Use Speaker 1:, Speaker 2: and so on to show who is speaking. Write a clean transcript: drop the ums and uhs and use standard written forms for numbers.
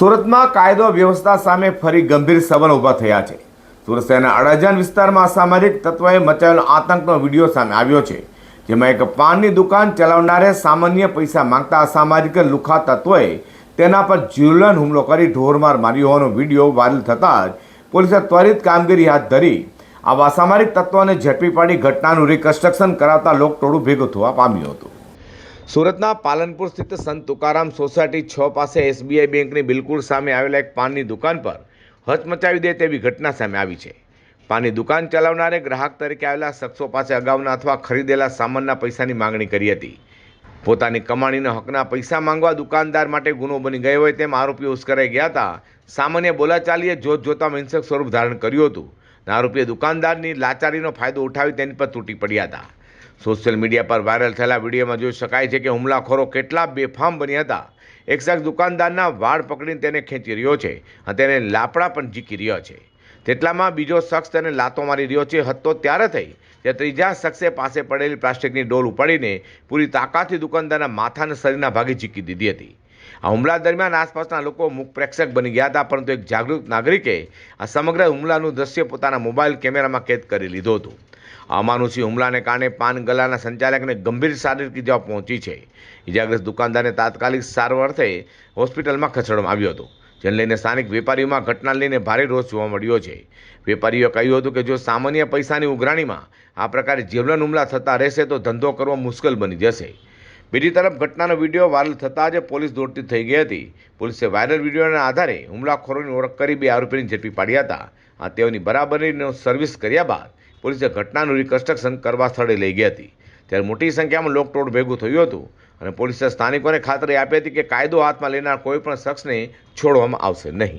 Speaker 1: સુરતમાં કાયદો વ્યવસ્થા સામે ફરી ગંભીર સવાલ ઊભા થયા છે। સુરત શહેરના અડાજણ વિસ્તારમાં અસામાજિક તત્વોએ મચાવેલો આતંકનો વિડીયો સામે આવ્યો છે, જેમાં એક પાનની દુકાન ચલાવનારે સામાન્ય પૈસા માંગતા અસામાજિક લુખ્ખા તત્વોએ તેના પર જીવલેણ હુમલો કરી ઢોરમાર માર્યો હોવાનો વિડીયો વાયરલ થતાં જ પોલીસે ત્વરિત કામગીરી હાથ ધરી આવા અસામાજિક તત્વોને ઝડપી પાડી ઘટનાનું રિકન્સ્ટ્રક્શન કરાવતા લોકટોળું ભેગું થવા પામ્યું હતું। સુરતના પાલનપુર સ્થિત સંત તુકારામ સોસાયટી 6 પાસે એસબીઆઈ બેંકની બિલકુલ સામે આવેલા એક પાનની દુકાન પર હચમચાવી દે તેવી ઘટના સામે આવી છે। પાનની દુકાન ચલાવનારે ગ્રાહક તરીકે આવેલા શખ્સો પાસે અગાઉના અથવા ખરીદેલા સામાનના પૈસાની માંગણી કરી હતી। પોતાની કમાણીના હકના પૈસા માંગવા દુકાનદાર માટે ગુનો બની ગયો હોય તેમ આરોપીઓ ઉશ્કેરાઈ ગયા હતા। સામાન્ય બોલાચાલીએ જોતજોતામાં હિંસક સ્વરૂપ ધારણ કર્યું હતું। આરોપીએ દુકાનદારની લાચારીનો ફાયદો ઉઠાવી તેની પર તૂટી પડ્યા હતા। સોશિયલ મીડિયા પર વાયરલ થયેલા વિડીયોમાં જોઈ શકાય છે કે હુમલાખોરો કેટલા બેફામ બન્યા હતા। એક શખ્સ દુકાનદારના વાળ પકડીને તેને ખેંચી રહ્યો છે અને તેને લાપડા પણ ઝીકી રહ્યો છે। તેટલામાં બીજો શખ્સ તેને લાતો મારી રહ્યો છે। હદ તો ત્યારે થઈ કે ત્રીજા શખ્સે પાસે પડેલી પ્લાસ્ટિકની ડોલ ઉપાડીને પૂરી તાકાતથી દુકાનદારના માથા અને શરીરના ભાગે ઝીકી દીધી હતી। આ હુમલા દરમિયાન આસપાસના લોકો મુખ પ્રેક્ષક બની ગયા હતા, પરંતુ એક જાગૃત નાગરિકે આ સમગ્ર હુમલાનું દ્રશ્ય પોતાના મોબાઈલ કેમેરામાં કેદ કરી લીધું હતું। અમાનુષી હુમલાને કારણે પાન ગલ્લાના સંચાલકને ગંભીર શારીરિક ઇજાઓ પહોંચી છે। ઇજાગ્રસ્ત દુકાનદારને તાત્કાલિક સારવાર અર્થે હોસ્પિટલમાં ખસેડવામાં આવ્યો હતો, જેને લઈને સ્થાનિક વેપારીઓમાં ઘટનાને લઈને ભારે રોષ જોવા મળ્યો છે। વેપારીઓએ કહ્યું હતું કે જો સામાન્ય પૈસાની ઉઘરાણીમાં આ પ્રકારે જીવલેણ હુમલા થતા રહેશે તો ધંધો કરવો મુશ્કેલ બની જશે। બીજી તરફ ઘટનાનો વિડીયો વાયરલ થતાં જ પોલીસ દોડતી થઈ ગઈ હતી। પોલીસે વાયરલ વિડીયોના આધારે હુમલાખોરોની ઓળખ કરી 2 આરોપીને ઝડપી પાડ્યા હતા। તેઓની બરાબરીનો સર્વિસ કર્યા બાદ પોલીસે ઘટનાનું રિકન્સ્ટ્રક્શન કરવા સ્થળે લઈ ગઈ હતી। ત્યારે મોટી સંખ્યામાં લોકટોળ ભેગું થયું હતું અને પોલીસે સ્થાનિકોને ખાતરી આપી હતી કે કાયદો હાથમાં લેનાર કોઈ પણ શખ્સને છોડવામાં આવશે નહીં।